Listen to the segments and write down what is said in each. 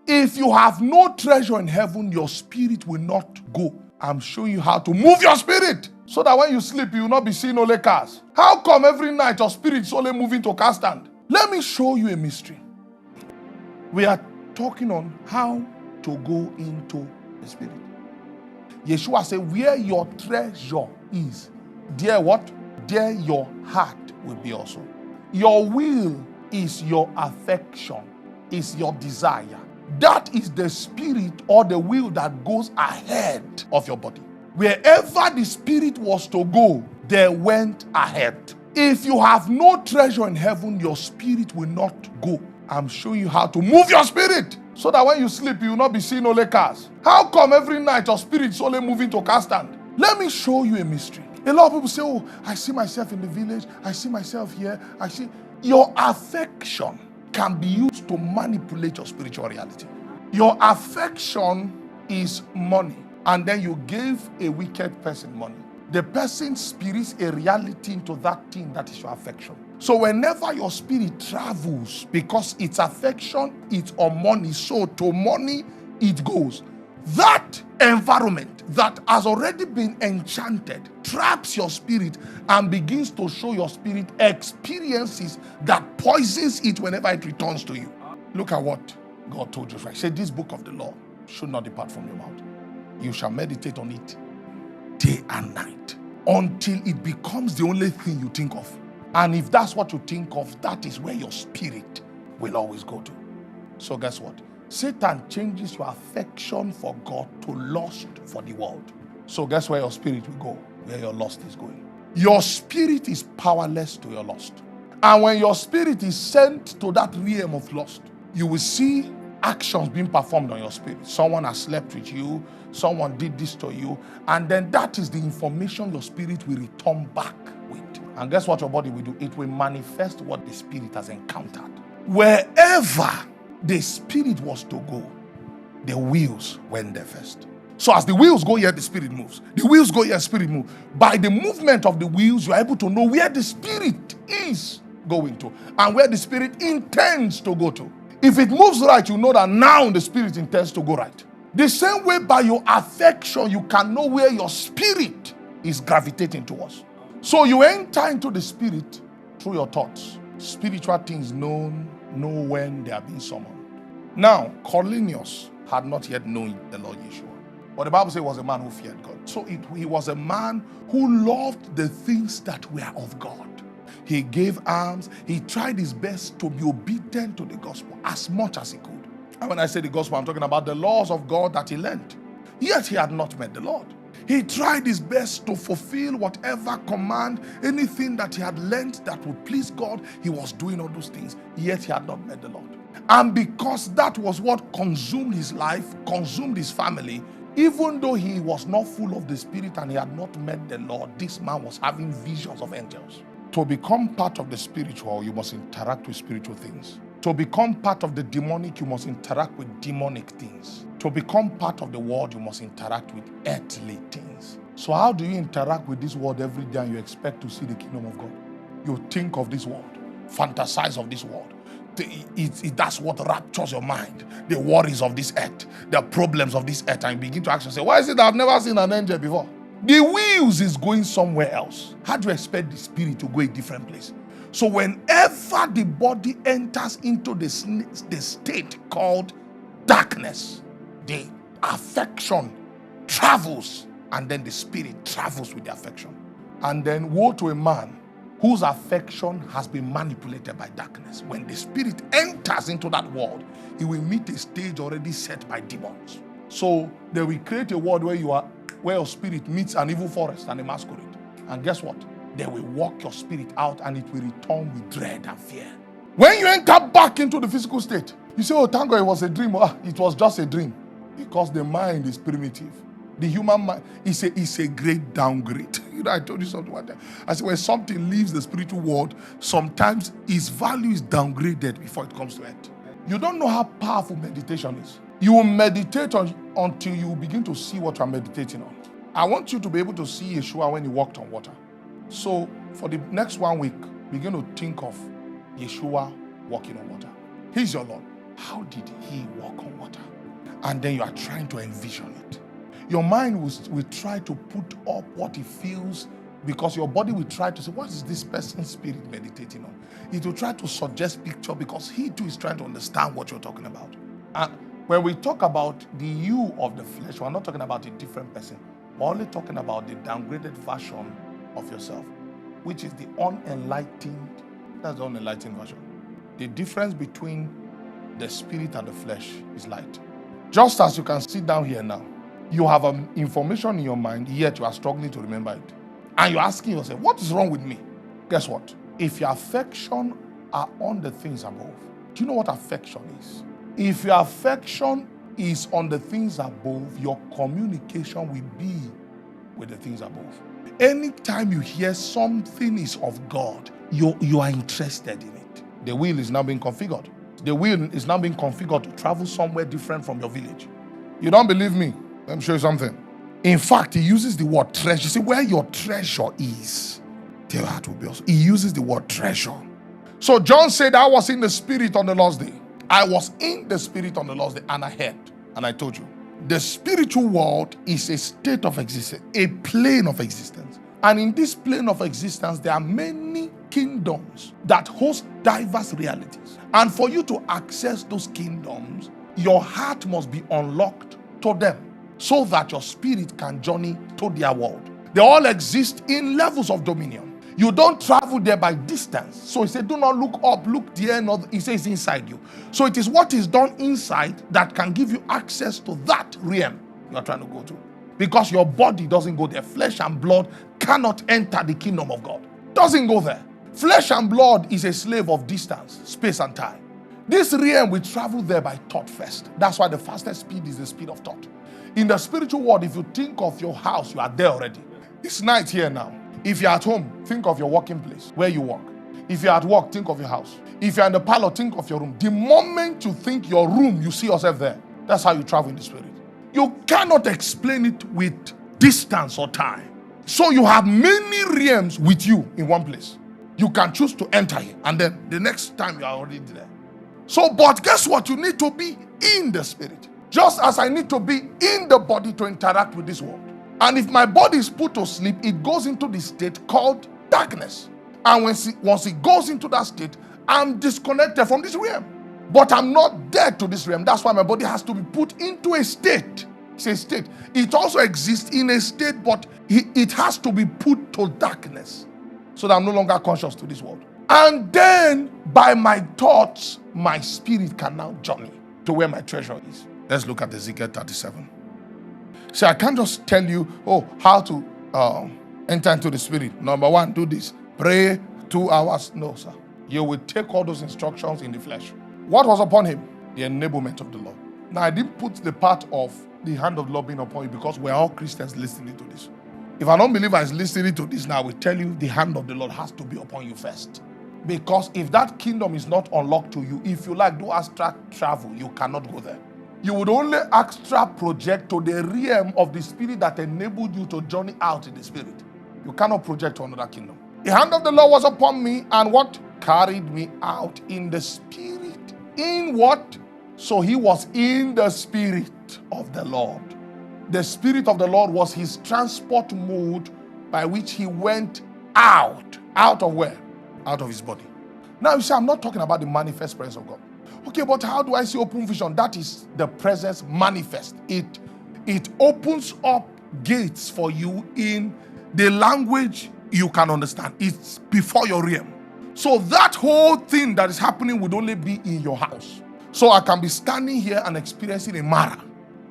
If you have no treasure in heaven, your spirit will not go. I'm showing you how to move your spirit so that when you sleep, you will not be seeing only cars. How come every night your spirit is only moving to car stand? Let me show you a mystery. We are talking on how to go into the spirit. Yeshua said, where your treasure is, there what? There your heart will be also. Your will is your affection, is your desire. That is the spirit or the will that goes ahead of your body. Wherever the spirit was to go, they went ahead. If you have no treasure in heaven, your spirit will not go. I'm showing you how to move your spirit so that when you sleep, you will not be seeing only cars. How come every night your spirit is only moving to car stand? Let me show you a mystery. A lot of people say, oh, I see myself in the village. I see myself here. I see. Your affection can be used to manipulate your spiritual reality. Your affection is money, and then you gave a wicked person money. The person spirits a reality into that thing that is your affection. So whenever your spirit travels, because it's affection, it's on money, so to money it goes. That environment that has already been enchanted traps your spirit and begins to show your spirit experiences that poisons it whenever it returns to you. Look at what God told Joshua. He said, this book of the law should not depart from your mouth. You shall meditate on it day and night until it becomes the only thing you think of. And if that's what you think of, that is where your spirit will always go to. So guess what? Satan changes your affection for God to lust for the world. So guess where your spirit will go? Where your lust is going. Your spirit is powerless to your lust. And when your spirit is sent to that realm of lust, you will see actions being performed on your spirit. Someone has slept with you. Someone did this to you. And then that is the information your spirit will return back with. And guess what your body will do? It will manifest what the spirit has encountered. Wherever the spirit was to go, the wheels went there first. So as the wheels go here, the spirit moves. The wheels go here, the spirit moves. By the movement of the wheels, you are able to know where the spirit is going to and where the spirit intends to go to. If it moves right, you know that now the spirit intends to go right. The same way by your affection, you can know where your spirit is gravitating towards. So you enter into the spirit through your thoughts. Spiritual things know when they are being summoned. Now, Cornelius had not yet known the Lord Yeshua. But the Bible says he was a man who feared God. So he was a man who loved the things that were of God. He gave alms. He tried his best to be obedient to the gospel as much as he could. And when I say the gospel, I'm talking about the laws of God that he learned. Yet he had not met the Lord. He tried his best to fulfill whatever command, anything that he had learned that would please God. He was doing all those things, yet he had not met the Lord. And because that was what consumed his life, consumed his family, even though he was not full of the Spirit and he had not met the Lord, this man was having visions of angels. To become part of the spiritual, you must interact with spiritual things. To become part of the demonic, you must interact with demonic things. To become part of the world, you must interact with earthly things. So how do you interact with this world every day and you expect to see the kingdom of God? You think of this world, fantasize of this world. That's what raptures your mind. The worries of this earth, the problems of this earth, and you begin to ask yourself, why is it that I've never seen an angel before? The wheels is going somewhere else. How do you expect the spirit to go a different place? So whenever the body enters into the state called darkness, the affection travels, and then the spirit travels with the affection. And then woe to a man whose affection has been manipulated by darkness. When the spirit enters into that world, he will meet a stage already set by demons. So they will create a world where your spirit meets an evil forest and a masquerade. And guess what? They will walk your spirit out and it will return with dread and fear. When you enter back into the physical state, you say, oh, thank God it was a dream. It was just a dream. Because the mind is primitive. The human mind is a great downgrade. I told you something like that. I said, when something leaves the spiritual world, sometimes its value is downgraded before it comes to earth. You don't know how powerful meditation is. You will meditate until you begin to see what you're meditating on. I want you to be able to see Yeshua when he walked on water. So for the next 1 week, begin to think of Yeshua walking on water. He's your Lord. How did he walk on water? and then you are trying to envision it. Your mind will try to put up what it feels, because your body will try to say, what is this person's spirit meditating on? It will try to suggest picture, because he too is trying to understand what you're talking about. And when we talk about the you of the flesh, we're not talking about a different person. We're only talking about the downgraded version of yourself, which is the unenlightened. That's the unenlightened version. The difference between the spirit and the flesh is light. Just as you can sit down here now, you have information in your mind, yet you are struggling to remember it. And you're asking yourself, what is wrong with me? Guess what? If your affection are on the things above, do you know what affection is? If your affection is on the things above, your communication will be with the things above. Anytime you hear something is of God, you are interested in it. The wheel is now being configured. The wheel is now being configured to travel somewhere different from your village. You don't believe me? Let me show you something. In fact, he uses the word treasure. See, where your treasure is, your heart will be also. He uses the word treasure. So John said, I was in the spirit on the Lord's day. I was in the spirit on the Lord's day, and I heard, and I told you. The spiritual world is a state of existence, a plane of existence. And in this plane of existence, there are many kingdoms that host diverse realities. And for you to access those kingdoms, your heart must be unlocked to them, so that your spirit can journey to their world. They all exist in levels of dominion. You don't travel there by distance. So he said, do not look up, look there. He says it's inside you. So it is what is done inside that can give you access to that realm you are trying to go to. Because your body doesn't go there. Flesh and blood cannot enter the kingdom of God. Doesn't go there. Flesh and blood is a slave of distance, space and time. This realm will travel there by thought first. That's why the fastest speed is the speed of thought. In the spiritual world, if you think of your house, you are there already. It's night here now. If you're at home, think of your working place, where you work. If you're at work, think of your house. If you're in the parlor, think of your room. The moment you think your room, you see yourself there. That's how you travel in the spirit. You cannot explain it with distance or time. So you have many realms with you in one place. You can choose to enter here, and then the next time you are already there. So, but guess what? You need to be in the spirit. Just as I need to be in the body to interact with this world. And if my body is put to sleep, it goes into the state called darkness. And once it goes into that state, I'm disconnected from this realm. But I'm not dead to this realm. That's why my body has to be put into a state. It's a state. It also exists in a state, but it has to be put to darkness, so that I'm no longer conscious to this world. And then, by my thoughts, my spirit can now journey to where my treasure is. Let's look at Ezekiel 37. See, I can't just tell you, how to enter into the spirit. Number one, do this. Pray 2 hours. No, sir. You will take all those instructions in the flesh. What was upon him? The enablement of the Lord. Now, I didn't put the part of the hand of the Lord being upon you, because we're all Christians listening to this. If an unbeliever is listening to this now, I will tell you the hand of the Lord has to be upon you first. Because if that kingdom is not unlocked to you, if you do astral travel, you cannot go there. You would only astral project to the realm of the spirit that enabled you to journey out in the spirit. You cannot project to another kingdom. The hand of the Lord was upon me, and what? Carried me out in the spirit. In what? So he was in the spirit of the Lord. The spirit of the Lord was his transport mode by which he went out. Out of where? Out of his body. Now you see, I'm not talking about the manifest presence of God. Okay, but how do I see open vision? That is the presence manifest. It opens up gates for you in the language you can understand. It's before your realm. So that whole thing that is happening would only be in your house. So I can be standing here and experiencing a Mara,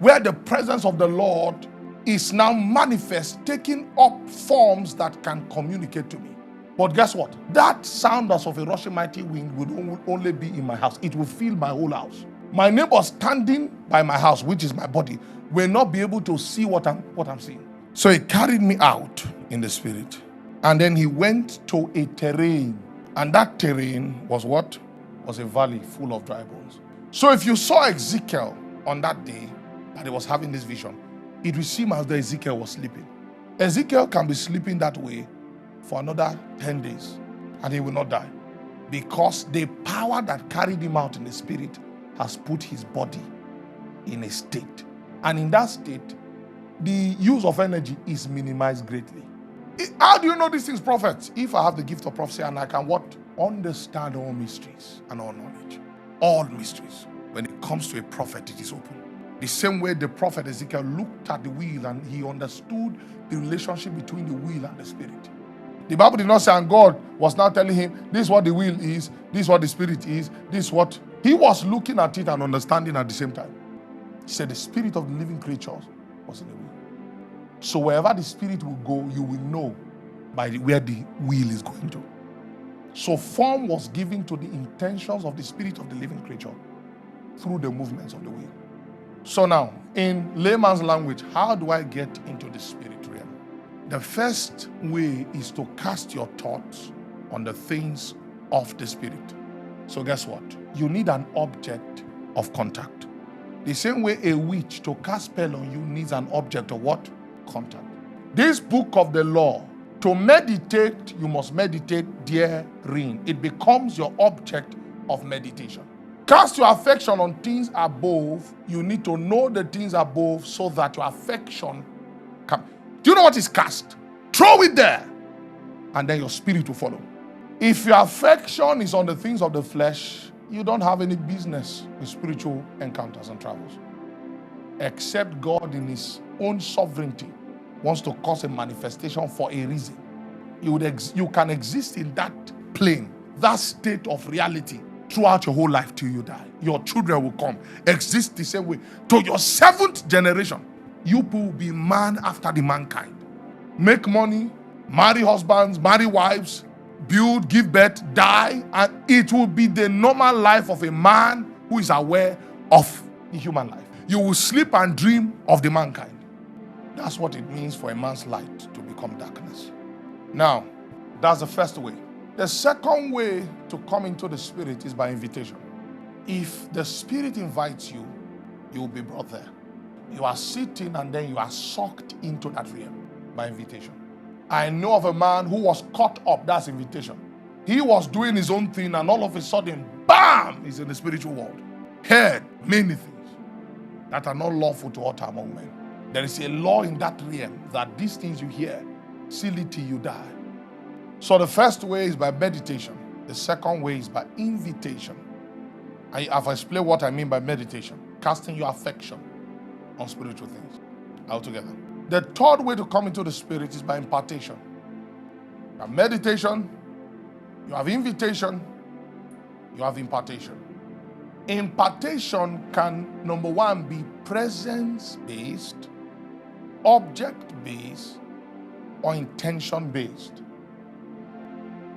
where the presence of the Lord is now manifest, taking up forms that can communicate to me. But guess what? That sound as of a rushing mighty wind would only be in my house. It will fill my whole house. My neighbor standing by my house, which is my body, will not be able to see what I'm seeing. So he carried me out in the spirit. And then he went to a terrain. And that terrain was what? Was a valley full of dry bones. So if you saw Ezekiel on that day that he was having this vision, it will seem as though Ezekiel was sleeping. Ezekiel can be sleeping that way for another 10 days, and he will not die, because the power that carried him out in the spirit has put his body in a state. And in that state, the use of energy is minimized greatly. How do you know these things, prophets? If I have the gift of prophecy and I can what? Understand all mysteries and all knowledge. All mysteries. When it comes to a prophet, it is open. The same way the prophet Ezekiel looked at the wheel and he understood the relationship between the wheel and the spirit. The Bible did not say, and God was now telling him, this is what the wheel is, this is what the spirit is, this is what... He was looking at it and understanding at the same time. He said the spirit of the living creatures was in the wheel. So wherever the spirit will go, you will know by where the wheel is going to. So form was given to the intentions of the spirit of the living creature through the movements of the wheel. So now, in layman's language, how do I get into the spirit realm? The first way is to cast your thoughts on the things of the spirit. So guess what? You need an object of contact. The same way a witch to cast spell on you needs an object of what? Contact. This book of the law, to meditate, you must meditate therein. It becomes your object of meditation. Cast your affection on things above. You need to know the things above so that your affection can... Do you know what is cast? Throw it there, and then your spirit will follow. If your affection is on the things of the flesh, you don't have any business with spiritual encounters and travels. Except God in his own sovereignty wants to cause a manifestation for a reason. You can exist in that plane, that state of reality throughout your whole life till you die. Your children will come, exist the same way. To your 7th generation, you will be man after the mankind. Make money, marry husbands, marry wives, build, give birth, die, and it will be the normal life of a man who is aware of the human life. You will sleep and dream of the mankind. That's what it means for a man's light to become darkness. Now, that's the first way. The second way to come into the spirit is by invitation. If the spirit invites you, you will be brought there. You are sitting and then you are sucked into that realm by invitation. I know of a man who was caught up, that's invitation. He was doing his own thing and all of a sudden, bam, he's in the spiritual world. Heard many things that are not lawful to utter among men. There is a law in that realm that these things you hear, seal it till you die. So the first way is by meditation. The second way is by invitation. I've explained what I mean by meditation. Casting your affection on spiritual things altogether. The third way to come into the spirit is by impartation. You have meditation, you have invitation, you have impartation. Impartation can, number one, be presence-based, object-based, or intention-based.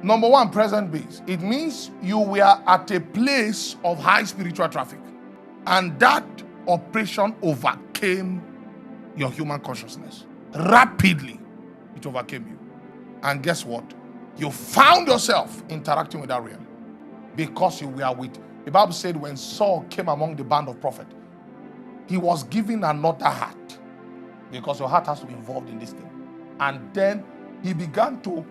Number one, present-based. It means you were at a place of high spiritual traffic, and that operation overcame your human consciousness. Rapidly, it overcame you. And guess what? You found yourself interacting with that realm because you were with... The Bible said when Saul came among the band of prophets, he was given another heart because your heart has to be involved in this thing. And then he began to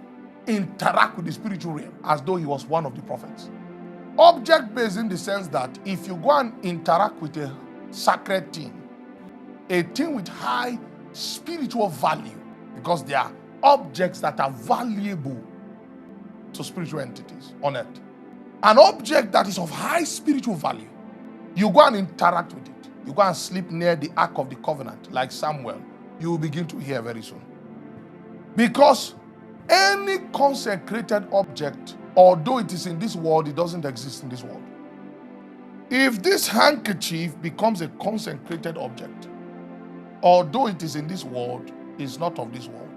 interact with the spiritual realm as though he was one of the prophets. Object-based in the sense that if you go and interact with a sacred thing, a thing with high spiritual value, because they are objects that are valuable to spiritual entities on earth. An object that is of high spiritual value, you go and interact with it. You go and sleep near the Ark of the Covenant, like Samuel, you will begin to hear very soon. Because any consecrated object, although it is in this world, it doesn't exist in this world. If this handkerchief becomes a consecrated object, although it is in this world, it's not of this world.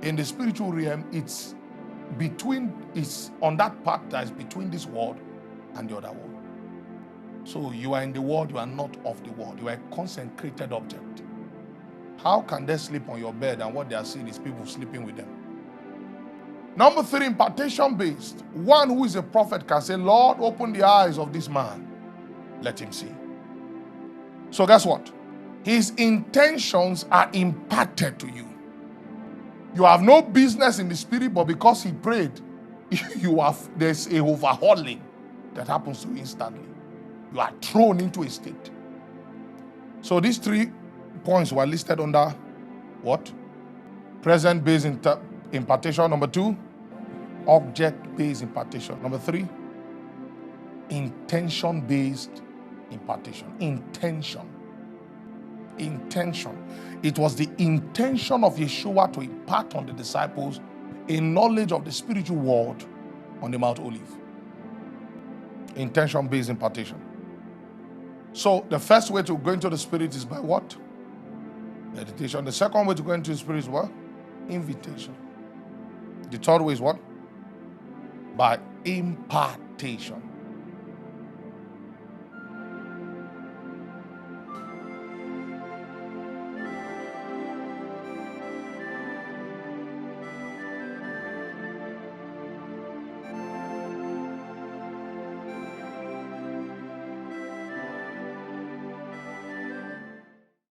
In the spiritual realm, it's on that part that is between this world and the other world. So you are in the world, you are not of the world. You are a consecrated object. How can they sleep on your bed and what they are seeing is people sleeping with them? Number 3, impartation based. One who is a prophet can say, Lord, open the eyes of this man. Let him see. So guess what? His intentions are imparted to you. You have no business in the spirit, but because he prayed, there's a overhauling that happens to you instantly. You are thrown into a state. So these 3 points were listed under what? Present-based impartation. Number 2, object-based impartation. Number 3, intention-based impartation. Intention. It was the intention of Yeshua to impart on the disciples a knowledge of the spiritual world on the Mount Olive. Intention-based impartation. So the first way to go into the Spirit is by what? Meditation. The second way to go into the Spirit is what? Invitation. The third way is what? By impartation.